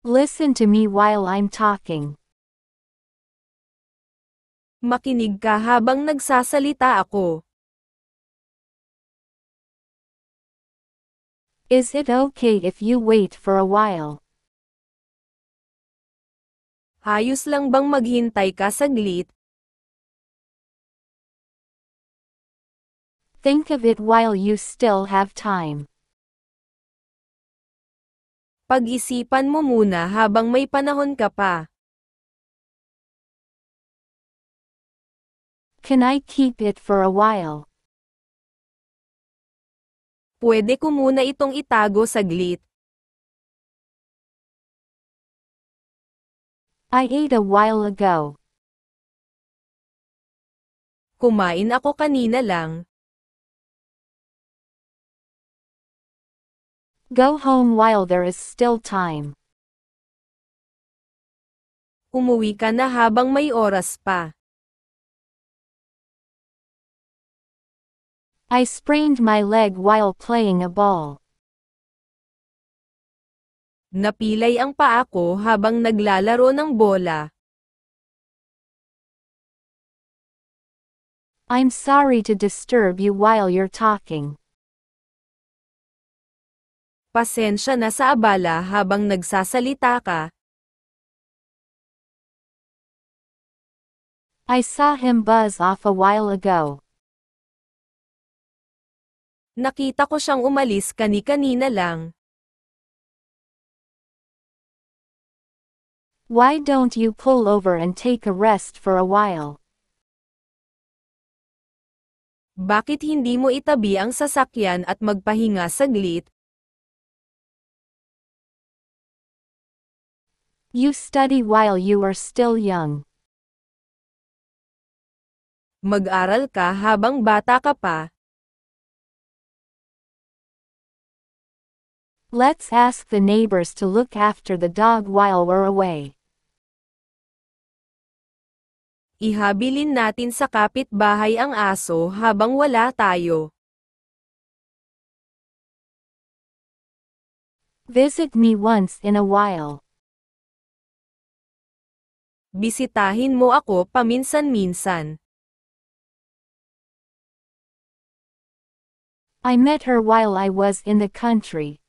Listen to me while I'm talking. Makinig ka habang nagsasalita ako. Is it okay if you wait for a while? Ayos lang bang maghintay ka saglit? Think of it while you still have time. Pag-isipan mo muna habang may panahon ka pa. Can I keep it for a while? Pwede ko muna itong itago saglit. I ate a while ago. Kumain ako kanina lang. Go home while there is still time. Umuwi ka na habang may oras pa. I sprained my leg while playing a ball. Napilay ang paa ko habang naglalaro ng bola. I'm sorry to disturb you while you're talking. Pasensya na sa abala habang nagsasalita ka. I saw him buzz off a while ago. Nakita ko siyang umalis kani-kanina lang. Why don't you pull over and take a rest for a while? Bakit hindi mo itabi ang sasakyan at magpahinga saglit? You study while you are still young. Mag-aral ka habang bata ka pa. Let's ask the neighbors to look after the dog while we're away. Ihabilin natin sa kapitbahay ang aso habang wala tayo. Visit me once in a while. Bisitahin mo ako paminsan-minsan. I met her while I was in the country.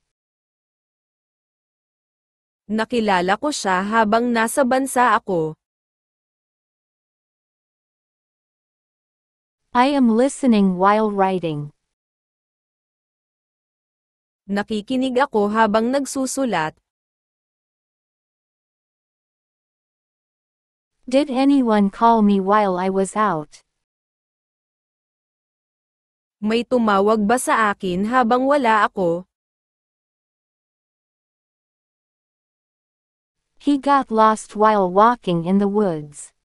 Nakilala ko siya habang nasa bansa ako. I am listening while writing. Nakikinig ako habang nagsusulat. Did anyone call me while I was out? May tumawag ba sa akin habang wala ako? He got lost while walking in the woods.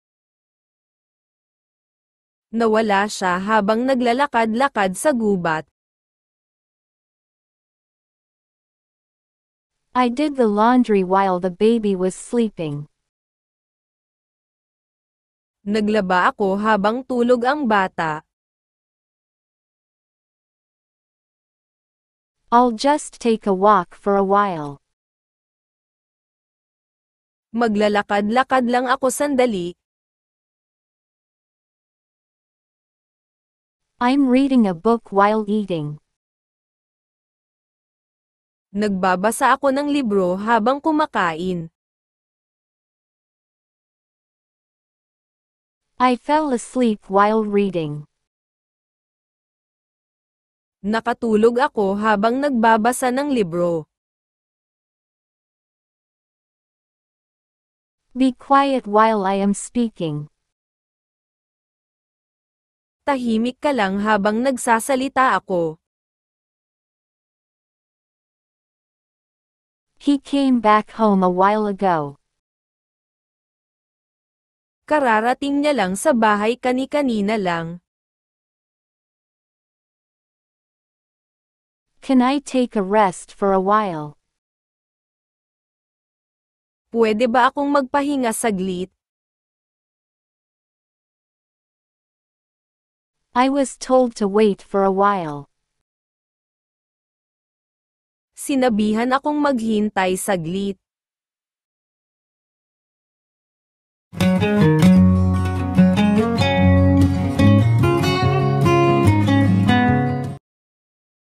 Nawala siya habang naglalakad-lakad sa gubat. I did the laundry while the baby was sleeping. Naglaba ako habang tulog ang bata. I'll just take a walk for a while. Maglalakad-lakad lang ako sandali. I'm reading a book while eating. Nagbabasa ako ng libro habang kumakain. I fell asleep while reading. Nakatulog ako habang nagbabasa ng libro. Be quiet while I am speaking. Tahimik ka lang habang nagsasalita ako. He came back home a while ago. Kararating niya lang sa bahay kani-kanina lang. Can I take a rest for a while? Pwede ba akong magpahinga saglit? I was told to wait for a while. Sinabihan akong maghintay saglit.